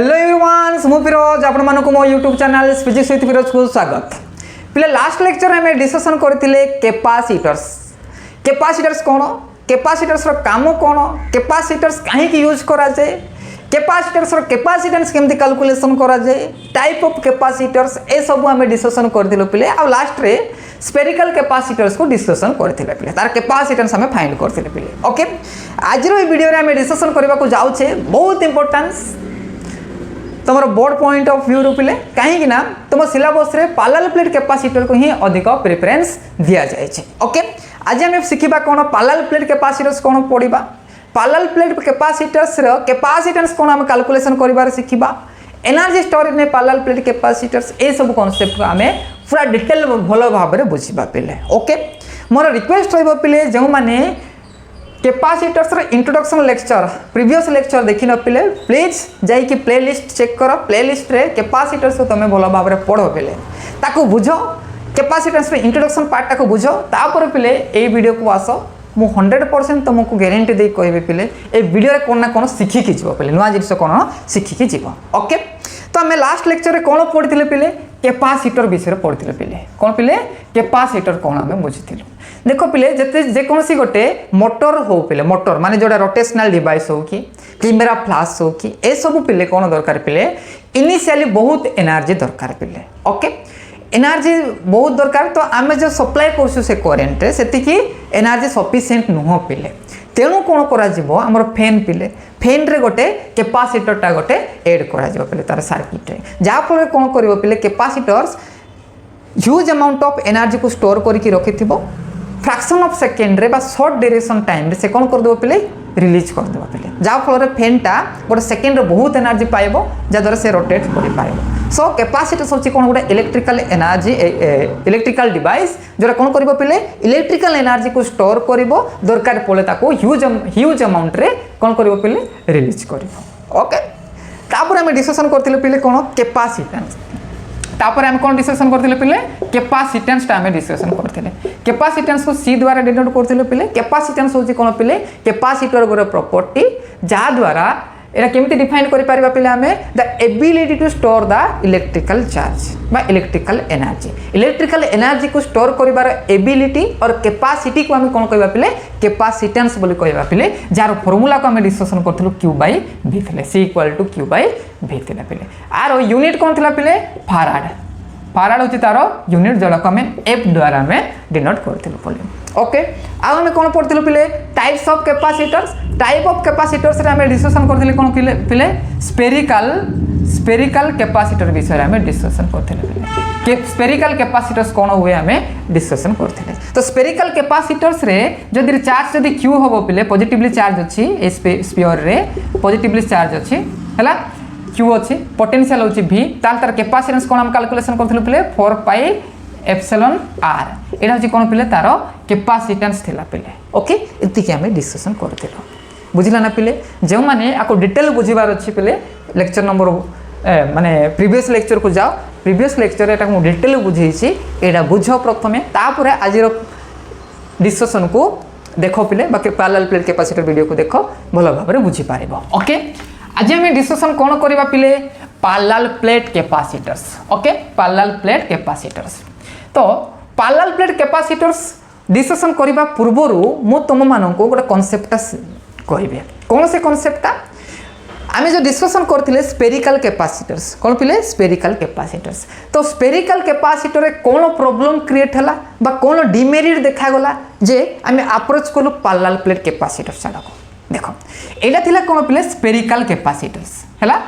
Hello everyone मु फिरोज आपण मानको मो YouTube channel physics with Firoz को स्वागत। पिले लास्ट लेक्चर में डिस्कशन करथिले कैपेसिटर्स। कैपेसिटर्स कोन, कैपेसिटर्स रो काम कोन, कैपेसिटर्स काहे की यूज करा जाय, कैपेसिटर्स रो कैपेसिटेंस केमति कैलकुलेशन करा जाय, टाइप ऑफ कैपेसिटर्स ए सब हमें डिस्कशन करथिलो पिले। आ लास्ट रे स्फेरिकल कैपेसिटर्स को डिस्कशन करथिले पिले, तार कैपेसिटेंस हमें फाइंड करथिले पिले। ओके, आज रो वीडियो रे हमें डिस्कशन करबा को जाउछे बहुत इंपोर्टेंस तुम बोर्ड पॉइंट ऑफ व्यू रू पिले, कहीं ना तुम syllabus ray parallel plate capacitor को ही अधिक प्रेफरेंस दिया जाए। ओके, आज हम शिखिबा कोन पैरेलल प्लेट कैपेसिटर्स कोन पढिबा, पैरेलल प्लेट कैपेसिटर्स रो कैपेसिटेंस कोन हम कैलकुलेशन करिबार शिखिबा, एनर्जी स्टोरेज में पैरेलल प्लेट कैपेसिटर्स ए सब कांसेप्ट को हमें पूरा डिटेल भलो भाव में बुझिबा पिले। ओके, मोर रिक्वेस्ट रहबो पिले जो माने capacitors introduction lecture previous lecture देखि न पिले प्लीज जाई कि प्लेलिस्ट चेक करो, प्लेलिस्ट रे कैपेसिटर्स को तमे भलो भाव में पढ़ो पिले, ताको बुझो कैपेसिटर्स इंट्रोडक्शन पार्ट ताको बुझो, तापर पिले ए वीडियो को आसो मु 100% तुमको गारंटी दे कहबे पिले ए वीडियो रे कोन ना कोन सिखि कि जीवो पिले, नुवा जिंस कोन सिखि कि जीवो। ओके, तो हमें लास्ट लेक्चर रे कोन पढ़िथिले पिले कैपेसिटर विषय पढ़िथिले पिले, कोन पिले कैपेसिटर कोन हमें बुझिथिलु। देखो पिले जते जे कोनसी गोटे मोटर हो पिले, मोटर माने जोडा रोटेशनल डिवाइस हो कि कैमरा फ्लैश हो कि ए सब पिले कोन दरकार पिले इनिशियली बहुत एनर्जी दरकार पिले। ओके, एनर्जी बहुत दरकार, तो आमे जो सप्लाई करसु से करंट रे सेति की एनर्जी सफिशिएंट नुह पिले, तेणु कोन करा जिवो हमर फैन पिले, फैन रे गोटे कैपेसिटर टा गोटे ऐड करा जिवो पिले तार सर्किट रे, जा फल कोन करिवो पिले capacitors huge amount of energy को स्टोर करके रखिथिबो, फ्रैक्शन ऑफ सेकेंड रे बा शॉर्ट ड्यूरेशन टाइम रे से कोन कर देबो पिले रिलीज कर देबो पिले, जा फल रे फैन टा गोटे सेकेंड रे बहुत एनर्जी पाइबो जा द्वारा से रोटेट करि पाइबो। सो कैपेसिटर सोची कोन गोटे इलेक्ट्रिकल एनर्जी इलेक्ट्रिकल डिवाइस जोरा कोन करिवो पिले इलेक्ट्रिकल एनर्जी को स्टोर करिवो, दरकार पले ताको ह्यूज अमाउंट रे कोन करिवो पिले रिलीज करिवो। ओके, तापर हम डिस्कशन करथिले पिले कोन कैपेसिटेंस, तापर हम कोन डिस्कशन करथिले पिले कैपेसिटेंस टा हम डिस्कशन करथिले। कैपेसिटेंस को सी द्वारा डिनोट करथिले पिले, कैपेसिटेंस होची कोन पिले कैपेसिटर गोरे प्रॉपर्टी जा द्वारा एरा केमिति डिफाइन करि परिबा पिले हमें the ability to store the electrical charge बा इलेक्ट्रिकल एनर्जी, इलेक्ट्रिकल एनर्जी को स्टोर करिबार एबिलिटी और कैपेसिटी को हम कोन कहबा पिले कैपेसिटेंस बोली कहबा पिले, जार फार्मूला को हम डिस्कशन करथिलु q/v थिले, c = q/v थिले पिले। आरो यूनिट कोन थिला पिले फैराड, फैराड होची तारो यूनिट जोला को हम f द्वारा हमें डिनोट करथिलु पिले। ओके, आ हम कोन पढ़थिलु पिले types of capacitors, type of capacitors रे हम डिस्कशन करथिले कोन पिले स्फेरिकल कैपेसिटर विषय रे हम डिस्कशन करथिले पिले, के स्फेरिकल कैपेसिटर्स कोन हुए हमें डिस्कशन करथिले। तो स्फेरिकल कैपेसिटर्स रे जदि चार्ज जदि q होबो पिले पॉजिटिवली चार्ज अछि ए स्फीयर रे पॉजिटिवली चार्ज अछि हला q अछि, पोटेंशियल होछि v, तार कैपेसिटेंस कोन हम कैलकुलेशन करथिलु पिले 4πε r, एटा होछि कोन पिले तारो कैपेसिटेंस थिला पिले। ओके, इति के हमें डिस्कशन करथिलु, बुझिला ना पिले। जो माने आको डिटेल बुझिबार अछि पिले लेक्चर नंबर माने प्रीवियस लेक्चर को जाओ, प्रीवियस लेक्चर एटा को डिटेल बुझेइछि, एटा बुझो प्रथमे, तापर आजिर डिस्कशन को देखो पिले, बाकी पैरेलल प्लेट कैपेसिटर वीडियो को देखो भलो भाबरे बुझि पारिबो। ओके, आज हम डिस्कशन कोन करबा पिले parallel plate capacitors. Okay, parallel plate capacitors, तो पैरेलल प्लेट कैपेसिटर्स डिस्कशन करबा पूर्वरु मु तुम माननको गोटे कांसेप्ट कहबे, कोन से कांसेप्ट आमे जो डिस्कशन करथिले स्फेरिकल कैपेसिटर्स, कोन पिले स्फेरिकल कैपेसिटर्स, तो स्फेरिकल कैपेसिटर रे कोन प्रॉब्लम क्रिएट हला बा कोन डिमेरिट देखा गला जे आमे अप्रोच करलु पैरेलल प्लेट कैपेसिटर साडा को। देखो एटा थिला कोन पिले स्फेरिकल कैपेसिटर्स हला,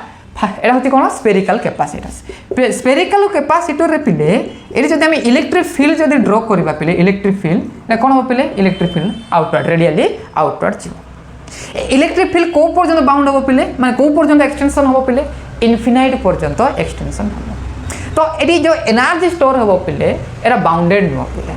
एटा होती कोन स्फेरिकल कैपेसिटर्स। स्फेरिकल कैपेसिटर रे पिले एटी जदि हम इलेक्ट्रिक फील्ड जदि ड्रॉ करबा पिले इलेक्ट्रिक फील्ड कोन हो पिले electric field outward radially outward जीवो। इलेक्ट्रिक फील्ड को पर्यंत बाउंड हो पिले माने को पर्यंत एक्सटेंशन हो पिले इनफिनाइट पर्यंत एक्सटेंशन हो, तो एटी जो एनर्जी स्टोर हो पिले एरा बाउंडेड नो पिले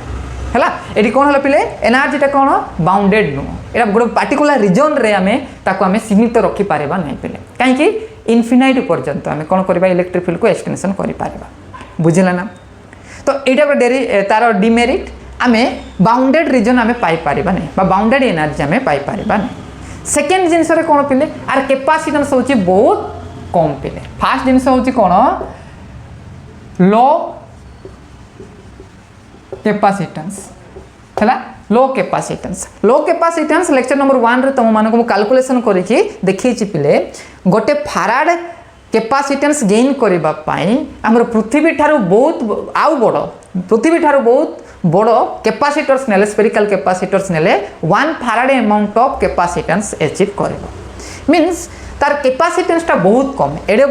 हला, एटी कोन हला पिले एनर्जी टा कोन बाउंडेड नो, एरा गोटे पर्टिकुलर रीजन रे हमें ताको हमें सीमित रखि पारेबा नै पिले, काहे कि इनफिनाइट पर्यंत हमें कोन करबा इलेक्ट्रिक फील्ड को एक्सटेंशन करि पारेबा, बुझिला ना। तो एटा को तार डिमेरिट हमें बाउंडेड रीजन हमें पाई पारिबा नै बा बाउंडेड एनर्जी हमें पाई पारिबा नै। सेकेंड जिनस रे कोन पिले आर कैपेसिटेंस होची बहुत कम पिले फास्ट जिनस हूँ कौन लो कैपेसिटेंस है लो कैपेसिटेंस लेक्चर नंबर 1 रे तुम मानक कैलकुलेशन करके देखी पिले गोटे फाराड कैपेसिटेंस गेन करबा पई हमर पृथ्वी ठारू बहुत आउ बड़ पृथ्वी ठारू बहुत बड़ कैपेसिटर्स नेले स्फेरिकल कैपेसिटर्स नेले 1 फाराड अमाउंट ऑफ कैपेसिटेंस अचीव करबो मींस तार कैपेसिटेंस टा बहुत कम एडे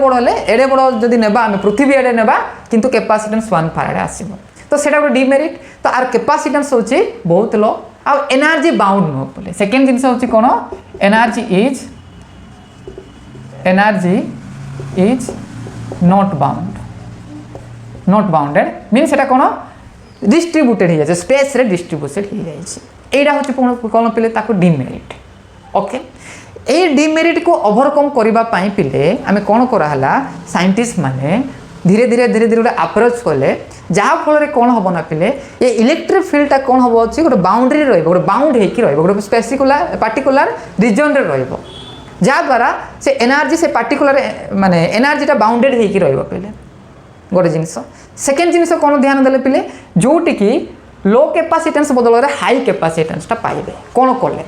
बड़ जदि नेबा हम पृथ्वी एडे नेबा किंतु कैपेसिटेंस 1 फाराड आसीबो तो सेटा को डिमेरिट तो आर कैपेसिटेंस होची बहुत लो आ एनर्जी बाउंड नो बोले सेकंड जिंस होची कोन energy is not bounded mean सेटा कोन डिस्ट्रीब्यूटेड हो जाए स्पेस रे डिस्ट्रीब्यूटेड हो जाए एटा होची कोन पिले ताको डिमेरिट ओके ए डिमेरिट को ओवरकम करबा पई पिले आमे कोन करा हला साइंटिस्ट माने धीरे धीरे गोटे अप्रोच कले जहाँ फल कौन हम ना पिले ये इलेक्ट्रिक फील्डटा कौन हम अच्छी गोटे बाउंड्री रोटे बाउंड होकर रोटे स्पेसिकुलर पार्टिकुलर रिजन रे द्वारा से एनर्जी से पार्टिकुलर माने एनर्जीटा बाउंडेड होकर पिले गोटे जिनस सेकेंड जिनस कौन ध्यान देले पिले जोटी कि लो कैपेसिटेंस बदल में हाई कैपेसिटेंसटा पाइबे कौन कले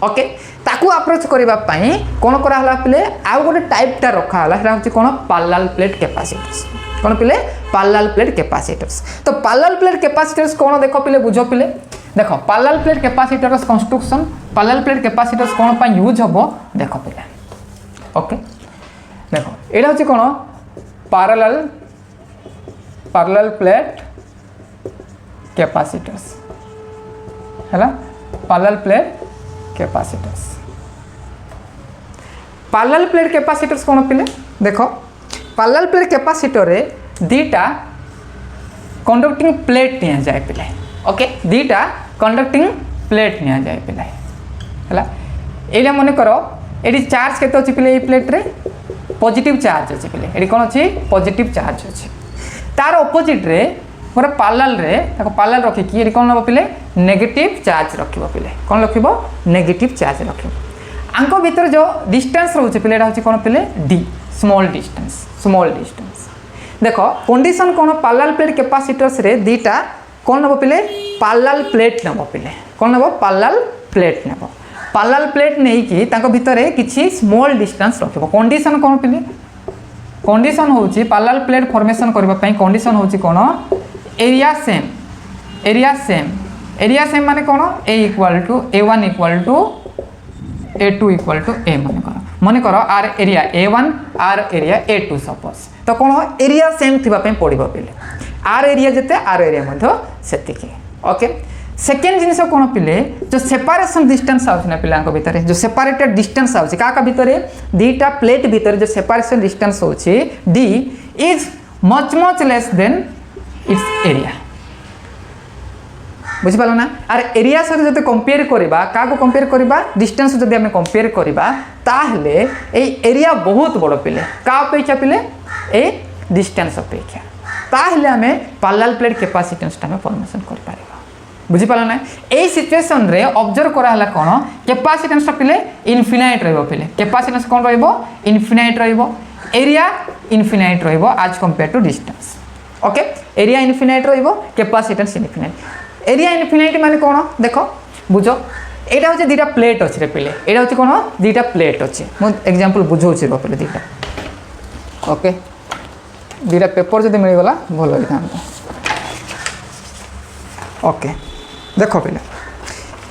ओके ताकू अप्रोच करबा पई कोन करा हला पिले आ गोटे टाइपटा रखा हला सेटा होची कोन पैरेलल प्लेट कैपेसिटर्स कोन पिले पैरेलल प्लेट कैपेसिटर्स तो पैरेलल प्लेट कैपेसिटर्स कोन देखो पिले बुझो पिले देखो parallel plate capacitors construction parallel plate capacitors कोन पई यूज हबो देखो पिले ओके देखो एटा होची कोन पैरेलल प्लेट कैपेसिटर्स हैला parallel plate capacitors parallel plate capacitors कौन पिले देखो पैरेलल प्लेट कैपेसिटर रे दीटा कंडक्टिंग प्लेट निया जाए पिले ओके दीटा कंडक्टिंग प्लेट निया जाए पिले हैला एला मने करो एडी चार्ज केते अछि पिले ए प्लेट रे पॉजिटिव चार्ज अछि पिले एडी कोन अछि पॉजिटिव चार्ज अछि तार ऑपोजिट रे गोटे पैरेलल रे ताको पैरेलल रखी कि एडी कोन नबो पिले नेगेटिव चार्ज रखिबो पिले कोन रखिबो नेगेटिव चार्ज रखिबो आंको भीतर जो डिस्टेंस रहउछ पिले एटा होची कोन पिले डी स्मॉल डिस्टेंस देखो कंडीशन कोन पैरेलल प्लेट कैपेसिटर्स रे दीटा कोन नबो पिले पैरेलल प्लेट नबो पिले कोन नबो पैरेलल प्लेट नै कि तांको भीतर किछि स्मॉल डिस्टेंस रखिबो कंडीशन कोन पिले कंडीशन होची पैरेलल प्लेट फॉर्मेशन करबा पई कंडीशन होची कोन एरिया सेम माने कोन a equal to a1 equal to a2 equal to a मन करो आर एरिया a1 आर एरिया a2 सपोज तो कोन एरिया सेम थिबा पई पड़िबो पिले आर एरिया जते आर एरिया मध्य सेतिके ओके सेकेंड जिनिस कोन पिले जो सेपरेशन डिस्टेंस आउछ ना पिलांको भीतर जो सेपरेटेड डिस्टेंस आउछ का भीतर दीटा प्लेट भीतर जो सेपरेशन डिस्टेंस होची d is much less than it's area बुझी पालो ना आर एरिया सहित जब कंपेयर करबा का को कंपेयर करबा डिस्टेंस जब हम कंपेयर करबा ताहले ए एरिया बहुत बड़ पिले का अपेक्षा पिले ए डिस्टेंस अपेक्षा ताहले हमें पैरेलल प्लेट कैपेसिटेंस टा में फॉर्मेशन कर पारिबा बुझी पालो ना ए सिचुएशन रे ऑब्जर्व करा हला कोन कैपेसिटेंस टा पिले इनफिनाइट रहबो पिले कैपेसिटेंस कोन रहबो इनफिनाइट रहबो एरिया इनफिनाइट रहबो आज compare to distance okay area infinite रहबो कैपेसिटेंस इनफिनाइट एरिया इनफिनाइट माने कोन देखो बुझो एटा होचे दीटा प्लेट अछि रे पिले एटा होचे कोन दीटा प्लेट अछि मो एग्जांपल बुझौछि रो पिले दीटा ओके दीटा पेपर जदि मिल गला भलो होई थांता ओके देखो पिले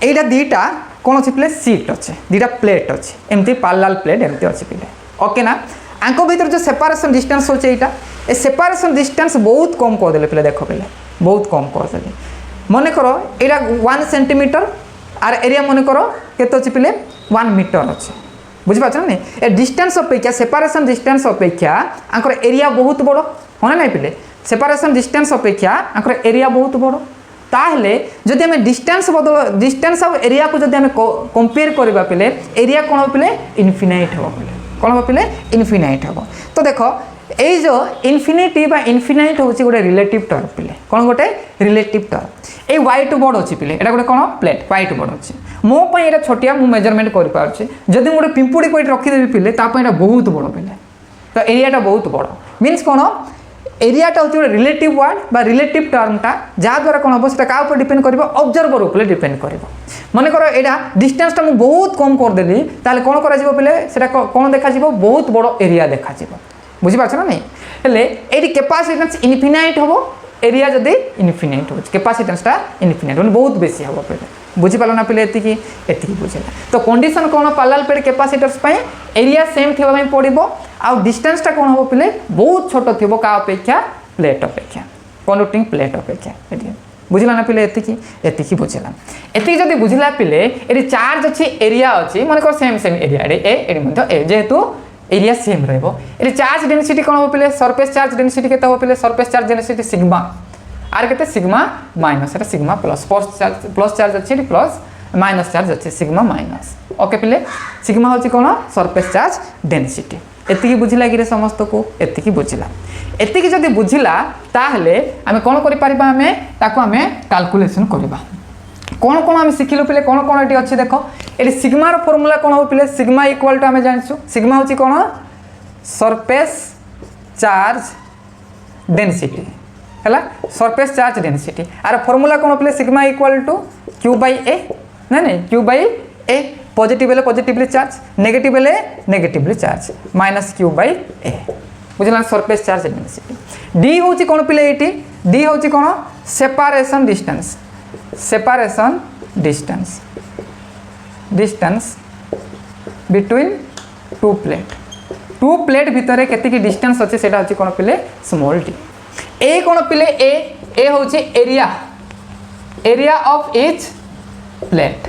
एटा दीटा कोन अछि पिले सीट अछि दीटा प्लेट अछि एमती पैरेलल प्लेट एमती अछि पिले ओके ना आंको भीतर जो सेपरेशन डिस्टेंस होचे एटा ए सेपरेशन डिस्टेंस बहुत कम कर देले पिले देखो पिले बहुत कम कर देले मन करो एटा 1 सेंटीमीटर आर एरिया मन करो केतो अछि पिले 1 मीटर अछि बुझि पाछ नै ए डिस्टेंस अपेक्षा सेपरेशन डिस्टेंस अपेक्षा आंकर एरिया बहुत बड़ो होना नै पिले सेपरेशन डिस्टेंस अपेक्षा आंकर एरिया बहुत बड़ो ताहले जदि हम डिस्टेंस ऑफ एरिया को जदि हम कंपेयर करबा पिले एरिया कोन पिले इनफिनाइट हो पिले कोन हो पिले इनफिनाइट हो तो देखो ए जो इनफिनिटी बा इनफिनाइट होची गोटे रिलेटिव टर्म पिले कोन गोटे relative term a white board अछि पिले एटा गोटे कोन प्लेट व्हाइट बोर्ड अछि मो पई एटा छोटिया मु मेजरमेंट करि पारछि जदि गोटे पिंपुडी कोइ रखि देबी पिले ता पई एटा बहुत बड़ पिले तो एरियाटा बहुत बड़ मीन्स कौन एरियाटा हूँ गोटे रिलेटिव वर्ड बा रिलेटिव टर्मटा जहाँद्वारा कौन हम क्या ऊपर डिपेंड कर ऑब्जर्वर उपर डिपेंड कर मनकर यहाँ डिस्टेंसटा मुझे बहुत कम करदेली ताले कौन कर कौन देखा बहुत बड़ एरिया देखा बुझीपार ना नहीं हेले ये कैपेसिटेंस इनफिनाइट हम एरिया जदि इनफिनाइट हो कैपेसिटेंसटा इनफिनाइट मैंने बहुत बेसी हम पे बुझीपार ना पे एति बुझेगा तो कंडीशन कौन parallel plate capacitors area same थी पड़ो आउ डिस्टेंसटा कौन हम पे बहुत छोट थी क्या अपेक्षा प्लेट अपेक्षा कंडक्टिंग प्लेट अपेक्षा बुझला ना पे एति बुझला एति जदि बुझला पे ये चार्ज अच्छी एरिया अच्छी मन कर सेम सेम एरिया ए जेहेतु एरिया सेम रही चार्ज डेंसिटी कौन हम पे सरफेस चार्ज डेंसिटी के पे सरफेस चार्ज डेंसिटी सिग्मा आर के sigma minus sigma plus plus charge अच्छी प्लस माइनस चार्ज अच्छे सिग्मा माइनस ओके पे सिग्मा हूँ कौन सरफेस चार्ज डेंसिटी एति बुझला कि समस्त को एति बुझला एति जदि बुझला ताहले आमे कौन करें कैलकुलेशन करवा कौन कौन आम शिखिलु पे कौन कौन ये अच्छे देख ये सिग्मार फर्मूला कौन हो पे सिग्मा इक्वल टू आम जानूँ सिग्मा हूँ कौन सरफेस चार्ज डेंसिटी है सरफेस चार्ज डेंसिटी आर फर्मूला कौन पे sigma equal to q by a नहीं क्यू बाई ए पॉजिटिव हेले पॉजिटिवली चार्ज नेगेटिव हेले negatively charge minus q by a बुझला सरफेस चार्ज डेंसिटी डी हूँ कौन पे ये डी हूँ कौन separation distance separation distance distance between two plate भितर केतिकी डिस्टेंस अच्छे से हूँ कौन पे स्मॉल डी ए कौन पे ए हूँ एरिया ऑफ ईच प्लेट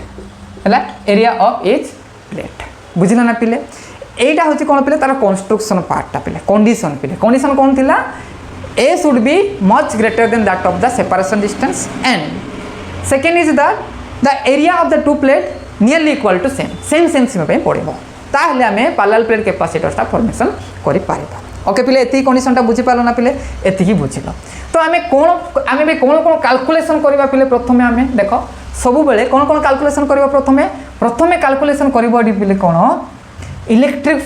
है एरिया ऑफ ईच प्लेट बुझला ना पे यहीटा हूँ कौन पे तार कंस्ट्रक्शन पार्टा पे कंडीशन कौन थिला A should be much greater than that of the separation distance and second is the area of the two plate nearly equal to same सीमा पड़ो ताहले आम पैरेलल प्लेट कैपेसिटर्सटा फॉर्मेशन कर पारिबा ओके पे ये कंडीशनटा बुझीपार ना पे एति बुझल तो आम कौन कौन कैलकुलेशन करवा पे प्रथम आम देख सब बेले कौन कौन कैलकुलेशन करवा प्रथम कैलकुलेशन कर कौन इलेक्ट्रिक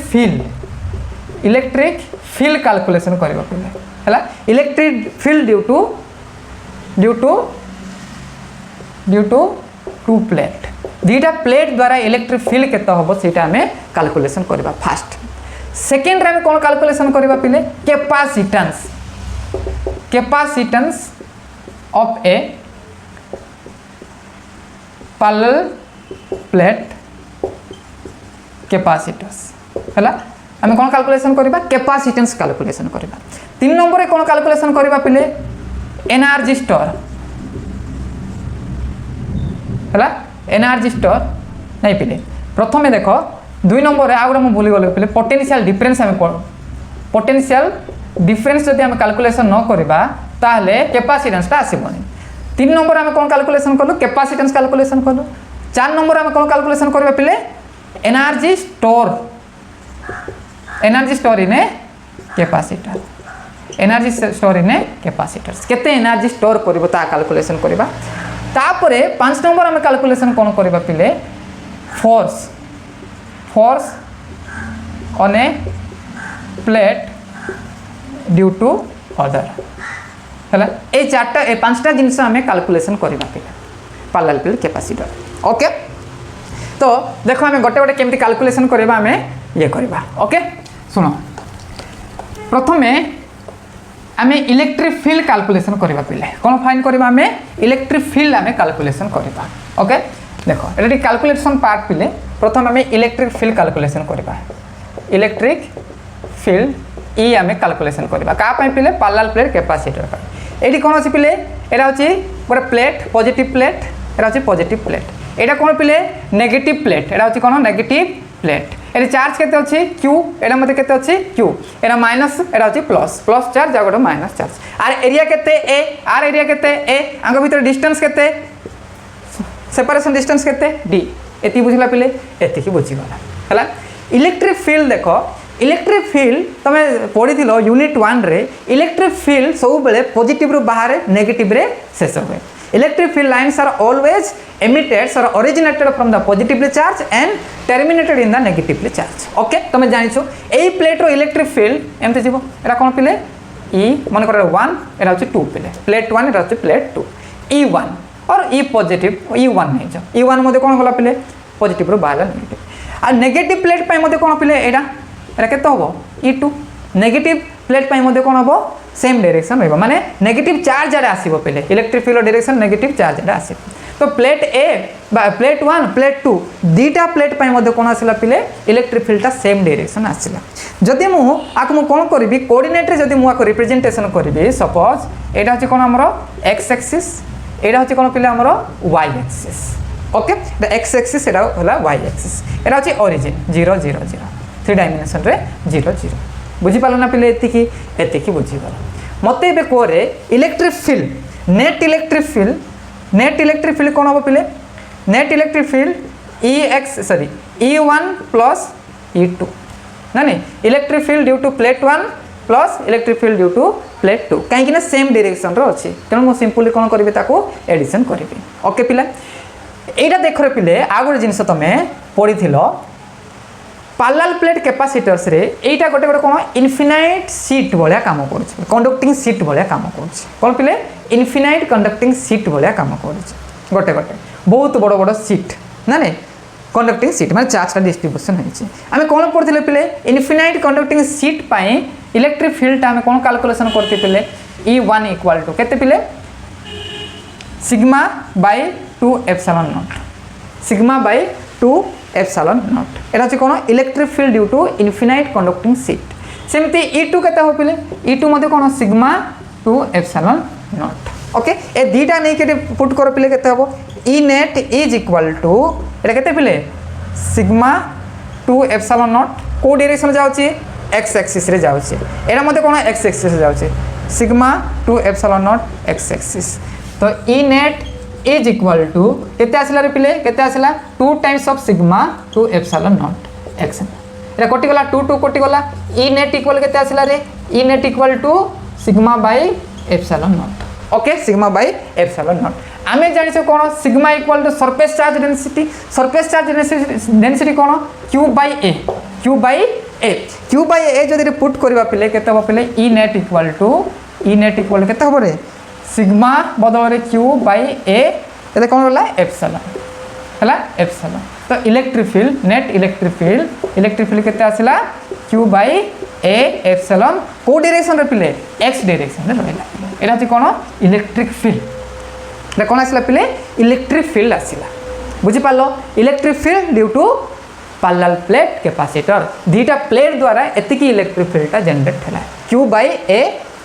फील्ड कैलकुलेशन करवा पे है electric field due to two plate दुईटा प्लेट द्वारा इलेक्ट्रिक फील्ड केते हम सीटा आम कैलकुलेशन करवा फास्ट सेकेंड रे कौन कैलकुलेशन करवा पे capacitance of a parallel plate capacitors है आम कौन कैलकुलेशन करवा कैपेसिटेंस कैलकुलेशन करवा 3 नंबर कौन कैलकुलेशन करवा पे एनर्जी स्टोर है एनर्जी स्टोर नहीं पे प्रथम देख 2 नंबर आउ गए भूली गल पे पोटेंशियल डिफरेंस आम पोटेंशियल डिफरेंस जब आम कैलकुलेशन न करवा ताहले कैपेसिटेंसटा आसबनी 3 नंबर आम कौन कैलकुलेशन कलु कैपेसिटेंस कैलकुलेशन कलु 4 नंबर आम कौन कैलकुलेशन करवा पे energy store in a capacitor energy store in A capacitors केते एनर्जी स्टोर करबो ता कैलकुलेशन करबा तापरे 5 नंबर आम कैलकुलेशन कौन करबा पिले force on a plate due to other है ये 5टा जिनस आम कैलकुलेशन करबा पिले पैरेलल प्लेट कैपेसिटर ओके तो देखो आम गोटे गोटे केमती कैलकुलेशन करबा आम ये करबा ओके सुनो प्रथम आम इलेक्ट्रिक फील्ड कैलकुलेशन करबा पिले कौन फाइन करबा आम इलेक्ट्रिक फील्ड आम कैलकुलेशन करबा ओके देखो ये कैलकुलेशन पार्ट पिले प्रथम आम इलेक्ट्रिक फील्ड कैलकुलेशन करबा इलेक्ट्रिक फील्ड ई आम कैलकुलेशन करबा का पिले पैरेलल प्लेट कैपेसिटर ये कौन अच्छी पिले यहाँ हूँ गोटे प्लेट पॉजिटिव प्लेट यहाँ हूँ पॉजिटिव प्लेट यहाँ कौन पिले नेगेटिव प्लेट यहाँ हूँ कौन नेगेटिव प्लेट ये चार्ज केते अच्छी क्यू एटा मते केते अच्छी क्यू एटा माइनस एटा अच्छी प्लस प्लस चार्ज आ गोटे माइनस चार्ज आर एरिया केते ए आर एरिया केते ए आंग भीतर डिस्टेंस केते सेपरेशन डिस्टेंस केते डी एति बुझला पिले एति बुझीगला है इलेक्ट्रिक फील्ड देख इलेक्ट्रिक फील्ड तुम पढ़ी यूनिट 1 रे इलेक्ट्रिक फील्ड सब बेले पॉजिटिव रु बाहर नेगेटिव रे शेष हुए Electric field lines are always emitted or originated from the positively charged and terminated in the negatively charged. Okay, तुम जानिছো एई प्लेट रो इलेक्ट्रिक फील्ड एमते जीवो एरा कोन पिले E मन कर 1 एरा होची 2 पिले प्लेट 1 एरा होची प्लेट 2 E1 और E पॉजिटिव E1 नै जा E1 मध्ये कोन गला पिले पॉजिटिव रो बाहर नेगेटिव आ नेगेटिव प्लेट पय मध्ये कोन पिले एरा केते हबो E2 नेगेटिव प्लेट पय मध्ये कोन हबो सेम डायरेक्शन रहबो माने नेगेटिव चार्ज आडे आसीबो पिले electric field direction negative charge आडे आसीबो तो प्लेट ए प्लेट 1 प्लेट 2 दीटा प्लेट पय मध्ये कोन आसिला पिले इलेक्ट्रिक फील्डटा सेम डायरेक्शन आसिला जदि मु आक मु कोन करबी कोऑर्डिनेट रे जदि मु आक रिप्रेजेंटेशन करबी सपोज एटा होची कोन हमरो x एक्सिस एटा होची कोन पिले हमरो y axis okay the x axis एटा होला y एक्सिस एटा होची ओरिजिन 0 0 0 3 डायमेंशन रे 0 0 बुझी पालो ना पिले एतिकी बुझी पालो मते बे कोरे electric field net electric field कोन हो पिले net electric field E1 plus E2 ना नहीं electric field due to plate 1 plus electric field due to plate 2 कहीं ना सेम डायरेक्शन रो अछि तेणु मु सिंपली कोन करबी ताको एडिशन करबी ओके पिला एटा देख रे पिले आ गोटे जिंस तमे पढिथिलो पैरेलल प्लेट कैपेसिटर्स रे एटा गोटे गोटे कोन इनफिनाइट सीट भलिया काम करूछ कंडक्टिंग सीट भलिया काम करूछ कोन पिले इनफिनाइट कंडक्टिंग सीट भलिया काम करूछ गोटे गोटे बहुत बड़ बड़ सीट ना नहीं कंडक्टिंग सीट माने चार्ज का डिस्ट्रीब्यूशन होइछ आमे कोन पढथिले पिले इनफिनाइट कंडक्टिंग सीट पई इलेक्ट्रिक फील्ड आमे कोन कैलकुलेशन करते पिले E1 इक्वल टू केते पिले sigma by 2 epsilon not sigma by 2 epsilon not एटा कोन electric field due to infinite conducting sheet सेमती E2 केते हो पिले E2 मध्ये कोन सिग्मा 2 एप्सिलॉन नॉट ओके ए दीटा नै के पुट कर पिले केते हो E net is equal to एटा केते पिले सिग्मा 2 एप्सिलॉन नॉट को डायरेक्शन जाउची x एक्सिस रे जाउची एटा मध्ये कोन x एक्सिस रे जाउची sigma 2 epsilon not x axis तो E net is equal to केते आसिला रे पिले केते आसिला 2 times of sigma 2 epsilon not x एटा कोटी गला 2 2 कोटी गला E net इक्वल केते आसिला रे E net equal to sigma by epsilon not okay sigma by epsilon not आमे जानि छ कोन sigma equal to surface charge density कोन q बाय a जदि पुट करबा पिले केते हो पिले E net इक्वल केते हो रे सिग्मा बदल रे q बाय a एते कोन होला एप्सिलॉन तो electric field net electric field केते आसिला q बाय a एप्सिलॉन को डायरेक्शन रे पिले x डायरेक्शन रे रहला एटा छि कोन इलेक्ट्रिक फील्ड कौन आसला पिले इलेक्ट्रिक फील्ड आसला बुझी पालो electric field due to parallel plate capacitor दीटा प्लेट द्वारा एतिकी इलेक्ट्रिक फील्ड जनरेट हैला q by a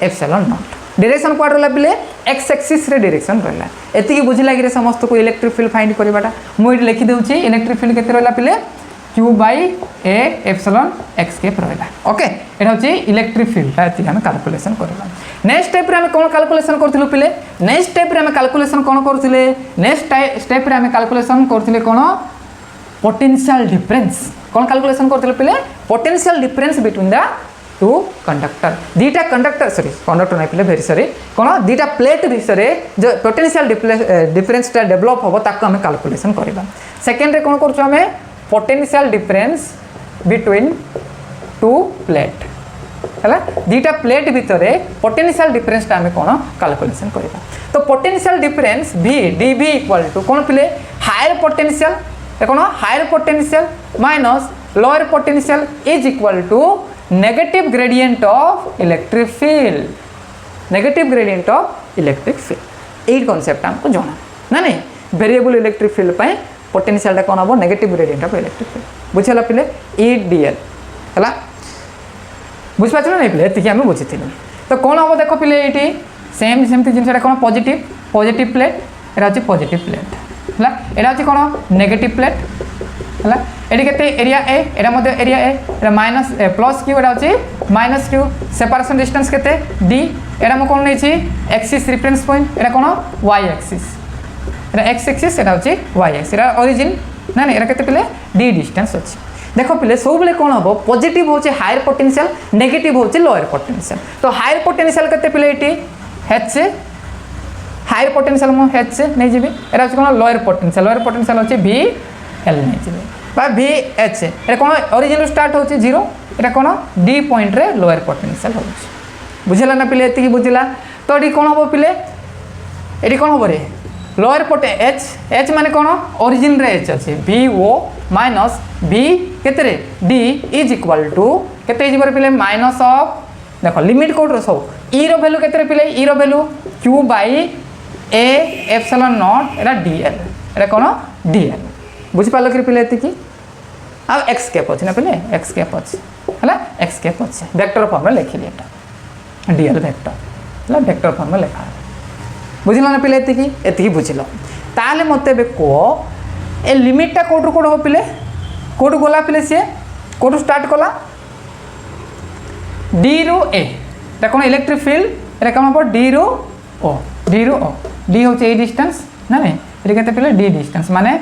epsilon not direction क्वाड रहला पिले x एक्सिस रे डायरेक्शन रहला एतिकी बुझी लागि रे समस्त को इलेक्ट्रिक फील्ड फाइंड करबाटा मु इट लिखि देउची इलेक्ट्रिक फील्ड केते रहला पिले q by a epsilon x के रहला ओके एटा होची इलेक्ट्रिक फील्ड एतिकी हम कैलकुलेशन करबा नेक्स्ट स्टेप रे हम कोन कैलकुलेशन करथिलु पिले नेक्स्ट स्टेप रे हम कैलकुलेशन कोन करथिले नेक्स्ट स्टेप रे हम कैलकुलेशन करथिले कोन पोटेंशियल डिफरेंस कोन कैलकुलेशन करथिलु पिले potential difference between the two conductor दीटा कंडक्टर नै पिले वेरी सॉरी कोन दीटा प्लेट विषय जो पोटेंशियल डिफरेंस ता डेवलप होबो ताको हम कैलकुलेशन करबा सेकंड रे कोन करछु हम potential difference between two plate हैला दीटा प्लेट भितरे पोटेंशियल डिफरेंस ता हम कोन कैलकुलेशन करबा तो potential difference v dv equal to कोन पिले हायर पोटेंशियल कोन higher potential minus lower potential is equal to negative gradient of electric field ए कांसेप्ट हमको जाना ना नहीं वेरिएबल इलेक्ट्रिक फील्ड पे पोटेंशियल कोन हम negative gradient of electric field बुझला पिले EDL हला बुझ पाछला नै पिले एतिकी हम बुझिथिलु तो कोन हम देखो पिले एटी सेम जिनसटा कोन पॉजिटिव प्लेट एरा अछि पॉजिटिव प्लेट हला एरा अछि कोन नेगेटिव प्लेट हला एटी केते एरिया ए एरा मध्ये area A era minus plus q era अछि माइनस q सेपरेशन डिस्टेंस केते d एरा म कोन नै छी एक्सिस रेफरेंस पॉइंट एरा कोन y axis era x axis era अछि y एक्सिस एरा ओरिजिन ना era केते पिले d डिस्टेंस अछि देखो पिले सब बेले कोन हो पॉजिटिव होचे हायर पोटेंशियल नेगेटिव होचे लोअर पोटेंशियल तो हायर पोटेंशियल केते पिले एटी h हायर पोटेंशियल मु एच नहीं जी एटा कौन लोअर पोटेंशियल अच्छे वी एल नहीं जी वी एच ये कौन ओरिजिन स्टार्ट होची 0 एटा कौन डी पॉइंट रे लोअर पोटेंशियल होची बुझला ना पिले एति बुझला तो एटी कौन हम पिले एटी कौन हम रे लोअर पोटे एच एच माने कौन ओरिजिन रे एच अच्छे वी ओ माइनस वी केते रे डी इज इक्वल टू केते इज पिले माइनस ऑफ देखो लिमिट कोड सब ई रो वैल्यू केते रे पिले ई रो value q by A epsilon not एटा dl एटा कौन dl बुझी पालो कि पिले एति की आ x कैप अछि ना पिले x कैप अछि हला x कैप अछि वेक्टर फॉर्म में लिखि एटा dl वेक्टर हला वेक्टर फॉर्म में लिखा बुझिला ना पिले एति की बुझिलो ताले मते बे को ए लिमिट टा कोड कोड हो पिले कोड गोला पिले से कोड स्टार्ट कोला d रो a एटा कोन इलेक्ट्रिक फील्ड एटा कम पर d रो o d होचे ए डिस्टेंस ना नहीं ये कहते पिले d डिस्टेंस माने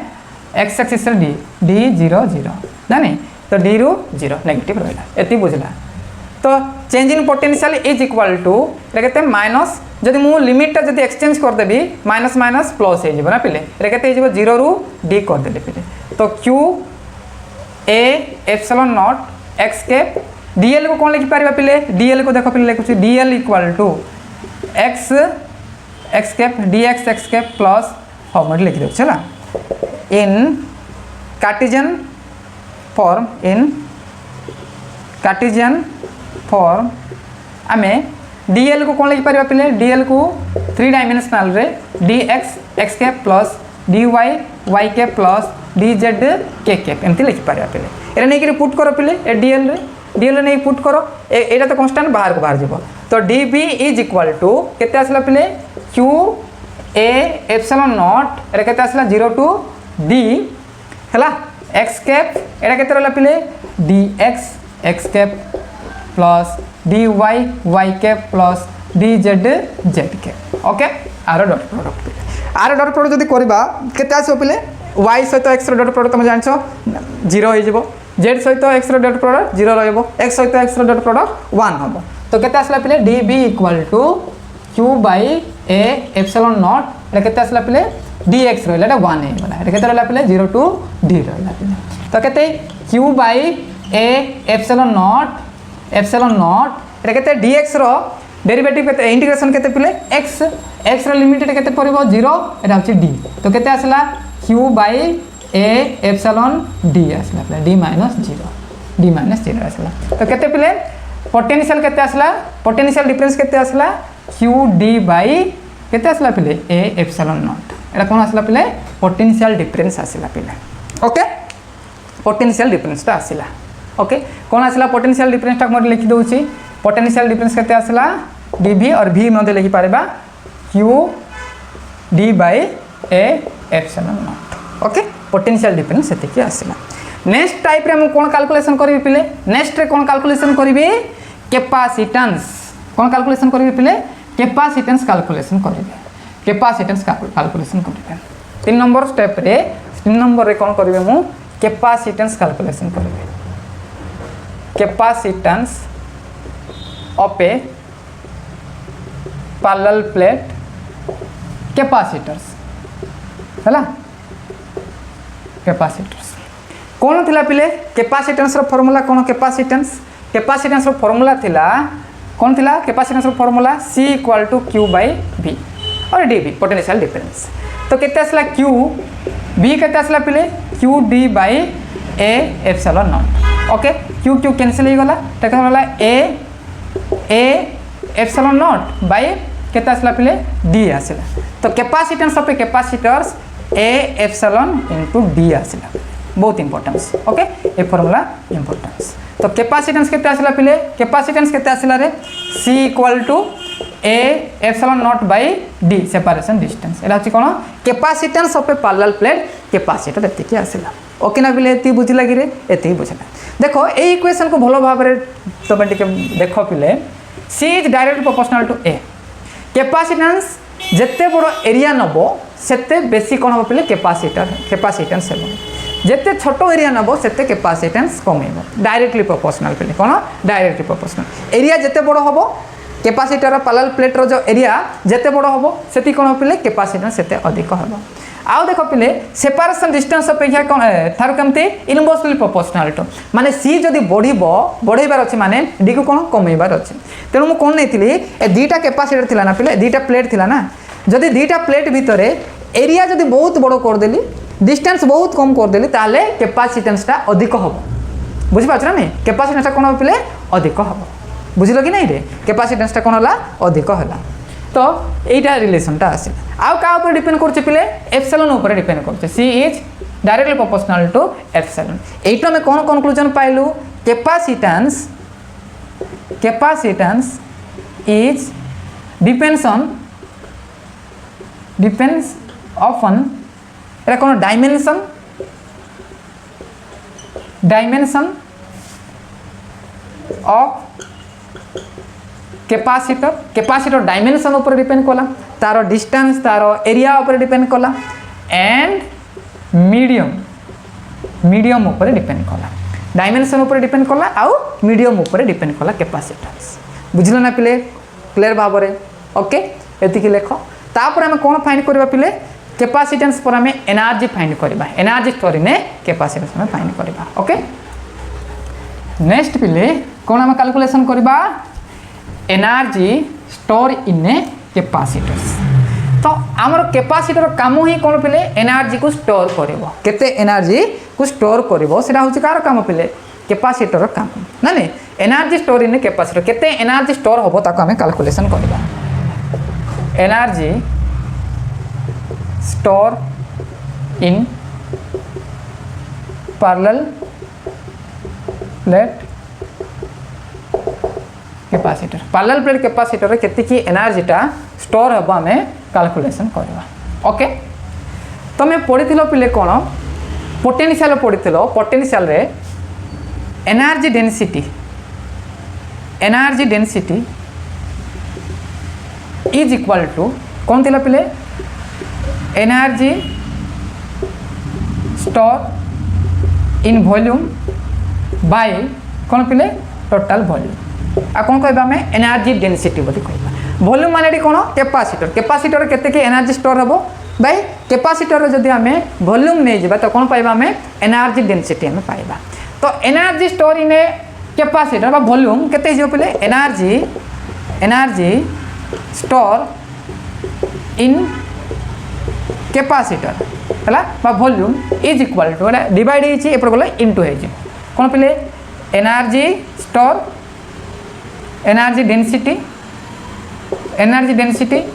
x एक्सिस रे d 0 0 ना नहीं तो d रो 0 नेगेटिव रहला एति बुझला तो change in potential is equal to ये कहते माइनस जदि मु लिमिट टा जदि एक्सचेंज कर देबी माइनस माइनस प्लस हे जिवो ना पिले ये कहते हे जिवो 0 रू d कर देले पिले तो q a epsilon not x cap dl को कौन लिखि पारिबा पिले dl को देखो पिले लिखुची dl equal to x cap dx x cap plus format लिखि दो चला इन कार्टेशियन फॉर्म आमे dl को कौन लिखि पारिबा पिले dl को 3 डायमेंशनल रे dx x cap plus dy y cap plus dz k cap एमती लिखि पारिबा पिले एरा नै कि पुट करो पिले ए dl नहीं पुट करो एटा तो कांस्टेंट बाहर को बाहर जीवो तो db इज इक्वल टू केते आसला पिले q a एप्सिलॉन नॉट एटा केते आसला 0 टू d हला x कैप एटा केते रहला पिले dx x cap plus dy y cap plus dz z cap okay आरो डॉट प्रोडक्ट जदी करबा केते आसो पिले y सहित x रो डॉट प्रोडक्ट तुम जानछो 0 हो जिवो z सहित x रो डॉट प्रोडक्ट 0 रहइबो x सहित x रो डॉट प्रोडक्ट 1 हबो तो केते आसला पिले db equal to q by a epsilon not एटा केते आसला पिले dx रहला एटा 1 हे वाला एटा केते रहला पिले 0 टू d रहला पिले तो केते q by a epsilon not एटा केते dx रो डेरिवेटिव केते इंटीग्रेशन केते पिले x रो लिमिट एटा केते परिबो 0 एटा होची d तो केते आसला q by a epsilon d आसला पिले d माइनस 0 आसला तो केते पिले पोटेंशियल केते आसला पोटेंशियल डिफरेंस केते आसला q d बाय केते आसला पिले a एप्सिलॉन नॉट एटा कोन आसला पिले पोटेंशियल डिफरेंस आसला पिले ओके पोटेंशियल डिफरेंस ता आसला ओके कोन आसला पोटेंशियल डिफरेंस ता मोर लिखि दोउची पोटेंशियल डिफरेंस केते आसला dv और v मध्ये लिखि पारेबा q d by a epsilon not okay potential difference सेते की आसला नेक्स्ट टाइप रे हम कोन कैलकुलेशन करबी पिले नेक्स्ट रे कोन कैलकुलेशन करबी कैपेसिटेंस कोन कैलकुलेशन करबी पिले कैपेसिटेंस कैलकुलेशन करबे 3 नंबर स्टेप रे 3 नंबर रे कोन करबे मु कैपेसिटेंस कैलकुलेशन करबे capacitance of a parallel plate capacitors हला कैपेसिटर्स कौन थिला पिले कैपेसिटेंस रो फार्मूला कौन कैपेसिटेंस रो फार्मूला थिला कौन थिला कैपेसिटेंस रो formula C equal to Q by V और dV पोटेंशियल डिफरेंस तो केते आसला Q V केते आसला पिले Q D by A epsilon not okay Q cancel हो गला तक होला A एप्सिलॉन नॉट बाय केते आसला पिले D आसला तो capacitance of a capacitors A epsilon into D आसला बहुत इंपोर्टेंस ओके ए फार्मूला इंपोर्टेंस तो कैपेसिटेंस केते आसला पिले कैपेसिटेंस केते आसला रे C equal to A epsilon naught by D separation distance एला अछि कोन capacitance of a parallel plate capacitor एति की आसला ओके ना पिले एति बुझि लागि रे एति बुझला देखो ए इक्वेशन को भलो भाबरे तबे टिके देखो पिले C is directly proportional to A capacitance जत्ते बड़ एरिया नबो सेते बेसी कोन हो पिले कैपेसिटेंस हेबो जत्ते छोटो एरिया नबो सेते कैपेसिटेंस कम हेबो डायरेक्टली प्रोपोर्शनल पिले कोन डायरेक्टली प्रोपोर्शनल एरिया जत्ते बड़ होबो कैपेसिटर पैरेलल प्लेट रो जो एरिया जेते बड़ हम से कौन पिले कैपेसिटेंस सेते अधिक हम आउ देख पिले सेपरेशन डिस्टेंस अपेक्षा कौन थार कमती इनवर्सली प्रोपोर्शनल टू माने सी जदि बढ़ेबार अच्छे माने डी को कौन कमेबार अच्छे तेणु मुझे कौन नहीं ए दुईटा कैपेसिटर थिला ना पिले दुईटा प्लेट थिला ना जदि दुईटा प्लेट भितर एरिया जदि बहुत बड़ करदेली डिस्टेंस बहुत कम करदेली ताले कैपेसिटेंसटा अधिक हम बुझिपारछ ना नहीं कैपेसिटेंसटा कौन हम पिले अधिक हम बुझल कि नहीं रे कैपेसिटेंसटा कौन है अधिक है तो यहीटा रिलेशनटा आसे आउ का ऊपर डिपेंड करछे पिले एप्सिलॉन ऊपर डिपेंड करछे C is directly proportional to epsilon एटा में कौन कंक्लूजन पाइलु कैपेसिटेंस इज डिपेंड्स ऑन एटा कौन डायमेंशन ऑफ कैपेसिटर डायमेंशन ऊपर डिपेंड कला तार डिस्टेंस तार एरिया ऊपर डिपेंड कला एंड मीडियम ऊपर डिपेंड कला डायमेंशन ऊपर डिपेंड कला आउ मीडियम ऊपर डिपेंड कला कैपेसिटेंस बुझल ना पिले क्लियर भाव में ओके एतिकी लेख तापर आम कौन फाइंड करबा पिले कैपेसिटेंस पर आम एनर्जी फाइंड करबा एनर्जी स्टोर इन कैपेसिटेंस में फाइंड करबा ओके नेक्स्ट पिले कौन आम कैलकुलेशन करबा एनर्जी स्टोर इन कैपेसिटर्स तो आमर कैपेसिटर काम ही कौन पिले एनर्जी को स्टोर करिवो केते एनर्जी को स्टोर करिवो सेटा होची कार काम पिले कैपेसिटर काम ना नहीं एनर्जी स्टोर इन कैपेसिटर केते एनर्जी स्टोर होबो ताको हमें कैलकुलेशन करबा energy store in parallel plate capacitor parallel plate capacitor केते की एनर्जीटा स्टोर हबा में कैलकुलेशन करबा ओके तो मैं पढ़ी पिले कौन पोटेंशियल पढ़ी पोटेंशियल रे energy density is equal to कौन थिला पिले energy store in volume by कौन पिले टोटल वॉल्यूम आ कौन कहबा में एनर्जी डेंसिटी बोली कहबा वॉल्यूम माने कौन कैपेसिटर केते की एनर्जी स्टोर हबो भाई कैपेसिटर जदि आमे वॉल्यूम नहीं जिबा तो कौन पाइबा में एनर्जी डेंसिटी हमें पाइबा तो एनर्जी स्टोर इन कैपेसिटर बा वॉल्यूम केते जियो पिले एनर्जी स्टोर इन कैपेसिटर हला बा वॉल्यूम इज इक्वल टू एला डिवाइड हेछि एपर बोले इनटू हेछि कौन पिले energy store energy density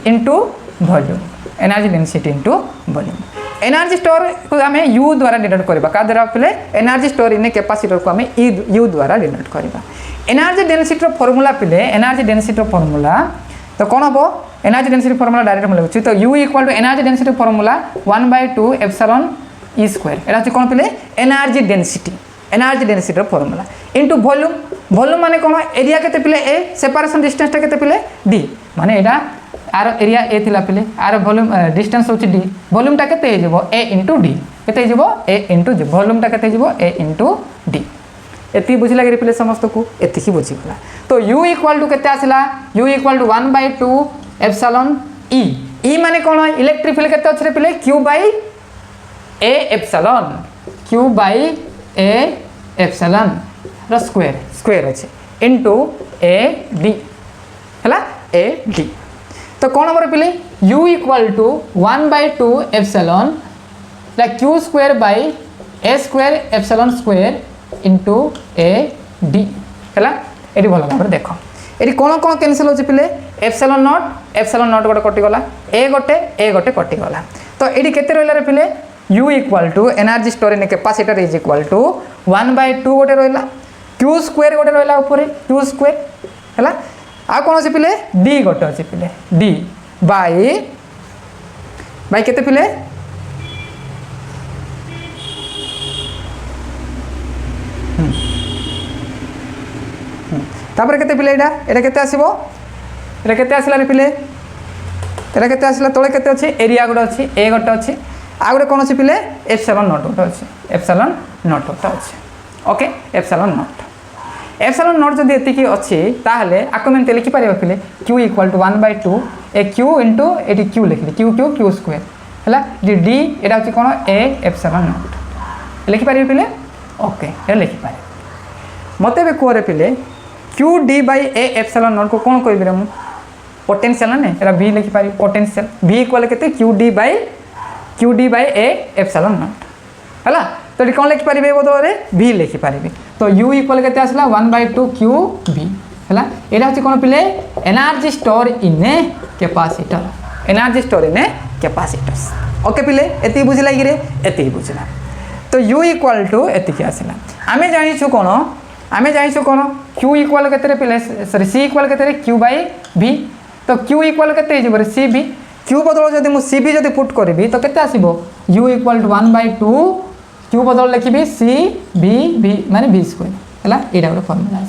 into volume energy density into volume energy store को आम यू द्वारा डिनोट करबा का द्वारा पिले एनर्जी स्टोर इन कैपेसिटर को आम यू द्वारा डिनोट करबा एनर्जी डेंसिटी फॉर्मूला पिले एनर्जी डेंसिटी फॉर्मूला तो कौन हम एनर्जी डेंसिटी फॉर्मूला डायरेक्ट मिले तो u equal to energy density formula 1/2 epsilon E square एटा होची कौन पिले एनर्जी डेंसिटी फॉर्मूला इनटू वॉल्यूम माने कौन एरिया केते पिले ए सेपरेशन डिस्टेंस टा केते पिले डी माने एटा आर एरिया ए थिला पिले आर वॉल्यूम डिस्टेंस होची डी वॉल्यूम टा केते हे जेबो ए इनटू डी केते हे जेबो ए इनटू डी वॉल्यूम टा केते हे जेबो ए इनटू डी एति बुझिला कि पिले समस्त को एति ही बुझिला तो u इक्वल टू केते आसिला u equal to 1/2 epsilon E माने कौन इलेक्ट्रिक फील्ड केते अछि रे पिले q by a epsilon q by a epsilon रो स्क्वायर अछि इनटू a d हला a d तो कौन हमर पिले u इक्वल टू 1/2 एप्सिलॉन ला q square by a square epsilon square into a d हला एडी भलो भाबरे देखो एडी कोन कोन कैंसिल होची पिले एप्सिलॉन नॉट गोटे कटि गला a गोटे कटि गला तो एडी केते रहला रे पिले u equal to energy store in capacitor is equal to 1/2 गोटे रहला q स्क्वायर गोटे रहला ऊपर q स्क्वायर हला आ कोन अछि पिले d गोटे अछि पिले d बाय केते पिले तापर केते पिले एटा केते आसीबो एटा केते आसिला रे पिले एटा केते आसिला तळे केते अछि एरिया गोटे अछि ए गोटे अछि आ गोटे कोन अछि पिले एप्सिलॉन नॉट गोटे अछि एप्सिलॉन नॉट गोटे अछि okay epsilon not epsilon not जदि एतिकी अच्छी ताहले आको में लिखि पारे पिले q equal to 1/2 a q into एटी q लिखिले q स्क्वायर हला d एटा होची कोन a एप्सिलॉन नॉट लिखि पारे पिले ओके ए लिखि पारे मते बे कोरे पिले q d by a epsilon not को कोन कहबे हम पोटेंशियल ना एरा v लिखि पारे पोटेंशियल v इक्वल केते q d by a epsilon naught हला तो ये कौन लिखिपारे बदल में v लिखिपारे तो u इक्वल के आसला 1/2 q v है यहाँ हूँ कौन पिले energy store in a capacitor energy store in A capacitors okay पिले एति बुझला कि एति बुझला तो u इक्वल टू एति आसला आमे जानिछु कौन q इक्वल के पिले सॉरी c इक्वल के q बाय v तो q इक्वल के c v q बदल जदि मु c v जदि पुट करी तो केते आसीबो u इक्वल टू 1/2 q बदल लिखी c v v माने v स्क्वायर हैला एटा गोटे फार्मूला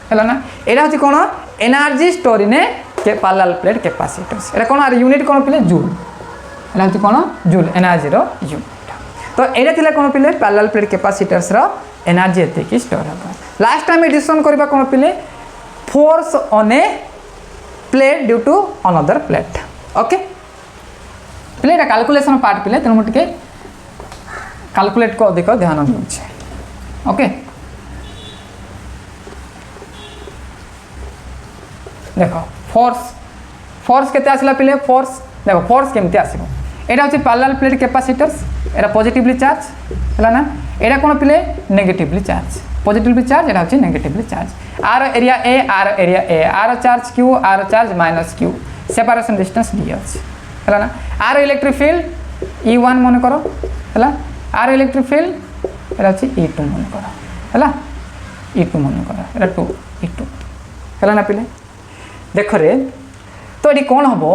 हैला ना एटा होची कोन energy store in a parallel plate capacitors एटा कोन आर यूनिट कोन पिले जूल हैला होची कोन जूल एनर्जी रो यूनिट तो एटा थिला कोन पिले पैरेलल प्लेट कैपेसिटर्स रो एनर्जी एते की स्टोर होबा लास्ट टाइम डिस्कशन करबा कोन पिले force on a plate due to another plate okay पिले एटा कैलकुलेशन पार्ट पिले तनो मटके कैलकुलेट को अधिक ध्यान दूचे ओके देखो फोर्स केते आसला पिले फोर्स देखो फोर्स केमती आसीबो एटा होची पैरेलल प्लेट कैपेसिटर्स एटा पॉजिटिवली चार्ज हैला ना एटा कोन पिले नेगेटिवली चार्ज पॉजिटिवली चार्ज एटा होची नेगेटिवली चार्ज आर एरिया ए आर चार्ज q आर charge minus q separation distance d अछि हैला ना आर इलेक्ट्रिक फील्ड E1 मन करो हैला आर इलेक्ट्रिक फील्ड एटा अछि E2 मन करो हैला E2 मन करो एटा 2 E2 हैला ना पिले देख रे तो ये कौन हम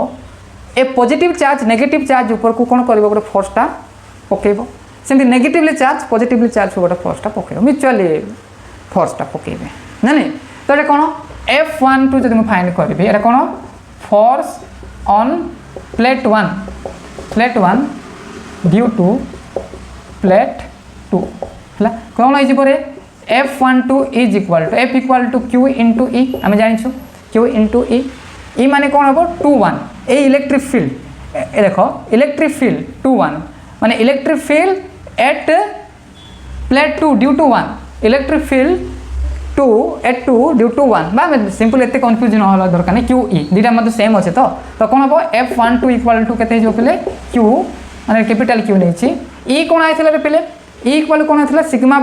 ए पॉजिटिव चार्ज नेगेटिव चार्ज ऊपर को कौन कर गोटे फोर्सटा पकेब सेमती नेगेटिवली चार्ज पॉजिटिवली चार्ज गोटे फोर्सटा पकेब म्यूचुअली फोर्सटा पकेबे ना नहीं तो ये कौन F12 जब मुझे फाइंड करी ये कौन force on plate 1 due to plate 2 है कौन हो F12 is equal to F equal to Q into E आम जानी Q इंटू E माने कौन हम 2-1 ए इलेक्ट्रिक फील्ड ए देखो इलेक्ट्रिक फील्ड 2-1 माने electric field at plate 2 due to 1 electric field 2 at 2 due to 1 बा सिंपल एते कंफ्यूजन होला दरकार नहीं Q E दीटा मतलब सेम अच्छे तो कौन हम F12 इक्वल टू केते जो पिले Q माने कैपिटल Q नहीं E कौन आइथिला रे पिले E इक्वल कौन आइथिला sigma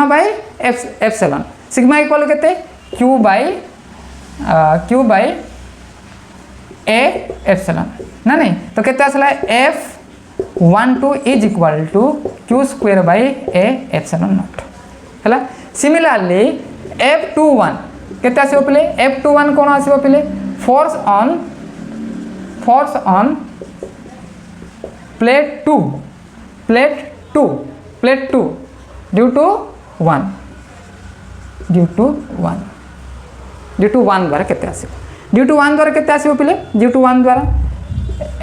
by epsilon sigma equal केते Q बाय A एप्सिलॉन ना नहीं तो केते आसला F12 is equal to Q square by A epsilon naught हैला सिमिलरली F21 केते आसीबो पिले F21 कोन आसीबो पिले force on plate 2 due to 1 द्वारा केते आसीबो ड्यू टू 1 द्वारा केते आसीबो पिले ड्यू टू 1 द्वारा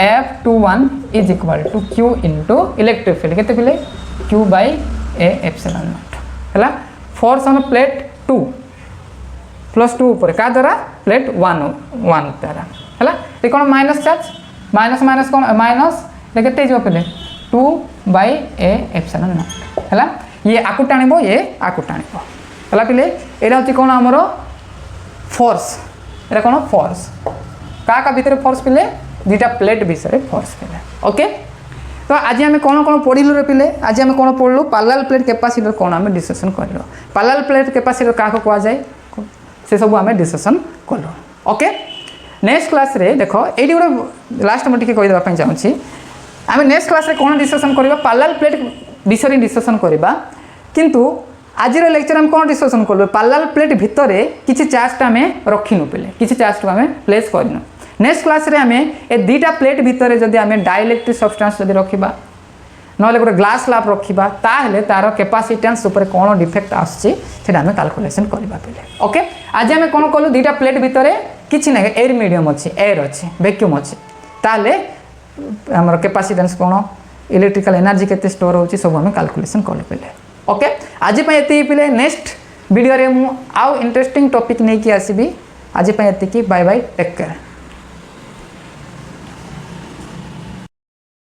F21 is equal to Q into electric field केते पिले Q by A epsilon naught हैला फोर्स ऑन प्लेट 2 +2 ऊपर का द्वारा प्लेट 1 द्वारा हैला ये कोन माइनस चार्ज माइनस कोन माइनस ये केते जो पिले 2 बाय A एप्सिलॉन नॉट हैला ये आकु टाणिबो ये आकु टाणिबो हैला पिले एटा होची कोन हमरो फोर्स एटा कोन फोर्स का भीतर फोर्स पिले दुटा प्लेट विषय फोर्स पिले ओके तो आज आम कौन पढ़लु रे पिले आज आम कौन पढ़लु पैरेलल प्लेट कैपेसिटर कौन आम डिस्कशन कर पैरेलल प्लेट कैपेसिटर क्या कह जाए से सब आम डिस्कशन कलु ओके नेक्स्ट क्लास रे देखो ये गोटे लास्ट मुझे कहीदेवाई चाहूँगी आम नेक्स्ट क्लास रे कौन डिस्कशन करवा पैरेलल प्लेट विषय डिस्कशन करवा किंतु आज लेक्चर आम कौन डिस्कशन कलु पैरेलल प्लेट भितर किसी चार्जटा आम रखिनु पिले किसी चार्ज को आम प्लेस करनु नेक्स्ट क्लास रे आम ए दुटा प्लेट भितर जदि आम डाइलेक्ट्रिक सब्सटेंस जदि रखा ना गोटे ग्लास स्लैब रखा ताहले तार कैपेसिटेंस उपर कौन डिफेक्ट आसुच्छी आम कैलकुलेशन करवा पिले ओके आज आम कौन कलु दुटा प्लेट भितर किसी ना एयर मीडियम अच्छी एयर अच्छी वैक्यूम अच्छी ताहले आमर कैपेसिटेंस कौन इलेक्ट्रिकल एनर्जी केते स्टोर होची सब आम कैलकुलेशन कलु पिले ओके आज ये पिले नेक्स्ट वीडियो रे मु आउ इंटरेस्टिंग टॉपिक नहीं कि आसीबी आज पे एतिकी बाय बाय टेक केयर।